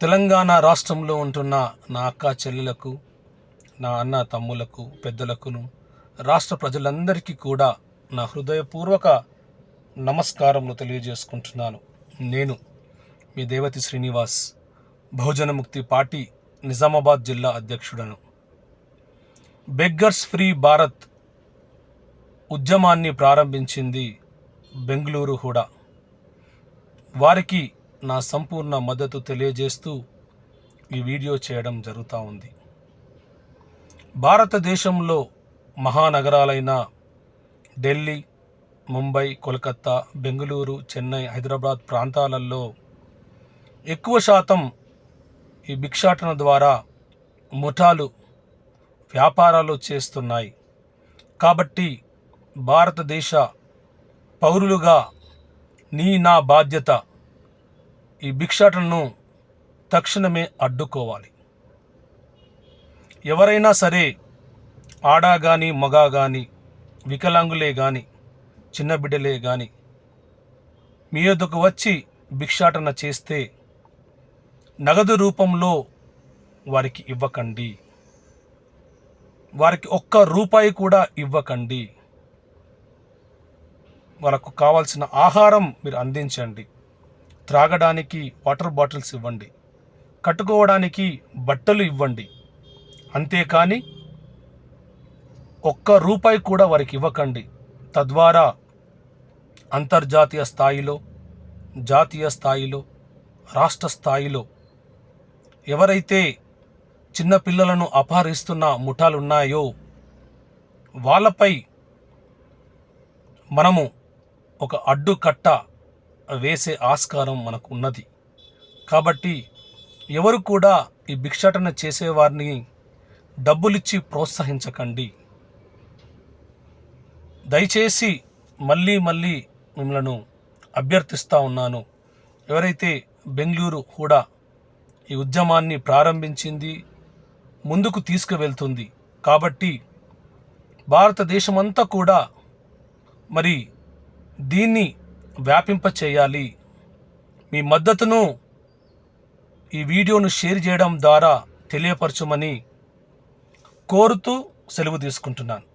తెలంగాణ రాష్ట్రంలో ఉంటున్న నా అక్క చెల్లెలకు, నా అన్న తమ్ములకు, పెద్దలకును, రాష్ట్ర ప్రజలందరికీ కూడా నా హృదయపూర్వక నమస్కారములు తెలియజేసుకుంటున్నాను. నేను మీ దేవతి శ్రీనివాస్, బహుజన ముక్తి పార్టీ నిజామాబాద్ జిల్లా అధ్యక్షుడను. బెగ్గర్స్ ఫ్రీ భారత్ ఉద్యమాన్ని ప్రారంభించింది బెంగళూరు హుడా. వారికి నా సంపూర్ణ మద్దతు తెలియజేస్తూ ఈ వీడియో చేయడం జరుగుతూ ఉంది. భారతదేశంలో మహానగరాలైన ఢిల్లీ, ముంబై, కోల్కతా, బెంగళూరు, చెన్నై, హైదరాబాద్ ప్రాంతాలలో ఎక్కువ శాతం ఈ భిక్షాటన ద్వారా ముఠాలు వ్యాపారాలు చేస్తున్నాయి. కాబట్టి భారతదేశ పౌరులుగా నా బాధ్యత ఈ భిక్షాటనను తక్షణమే అడ్డుకోవాలి. ఎవరైనా సరే, ఆడ కానీ మగ కానీ, వికలాంగులే కానీ, చిన్న బిడ్డలే కానీ మీ యొద్దకు వచ్చి భిక్షాటన చేస్తే నగదు రూపంలో వారికి ఇవ్వకండి. వారికి ఒక్క రూపాయి కూడా ఇవ్వకండి. వాళ్ళకు కావాల్సిన ఆహారం మీరు అందించండి. త్రాగడానికి వాటర్ బాటిల్స్ ఇవ్వండి. కట్టుకోవడానికి బట్టలు ఇవ్వండి. అంతేకాని ఒక్క రూపాయి కూడా వారికి ఇవ్వకండి. తద్వారా అంతర్జాతీయ స్థాయిలో, జాతీయ స్థాయిలో, రాష్ట్ర స్థాయిలో ఎవరైతే చిన్నపిల్లలను అపహరిస్తున్న ముఠాలు ఉన్నాయో వాళ్ళపై మనము ఒక అడ్డుకట్ట వేసే ఆస్కారం మనకు ఉన్నది. కాబట్టి ఎవరు కూడా ఈ భిక్షాటన చేసేవారిని డబ్బులిచ్చి ప్రోత్సహించకండి. దయచేసి మళ్ళీ మిమ్మల్ని అభ్యర్థిస్తూ ఉన్నాను. ఎవరైతే బెంగళూరు కూడా ఈ ఉద్యమాన్ని ప్రారంభించింది, ముందుకు తీసుకువెళ్తుంది. కాబట్టి భారతదేశమంతా కూడా మరి దీన్ని వ్యాపింప చేయాలి. మీ మద్దతును ఈ వీడియోను షేర్ చేయడం ద్వారా తెలియపరచమని కోరుతూ సెలవు తీసుకుంటున్నాను.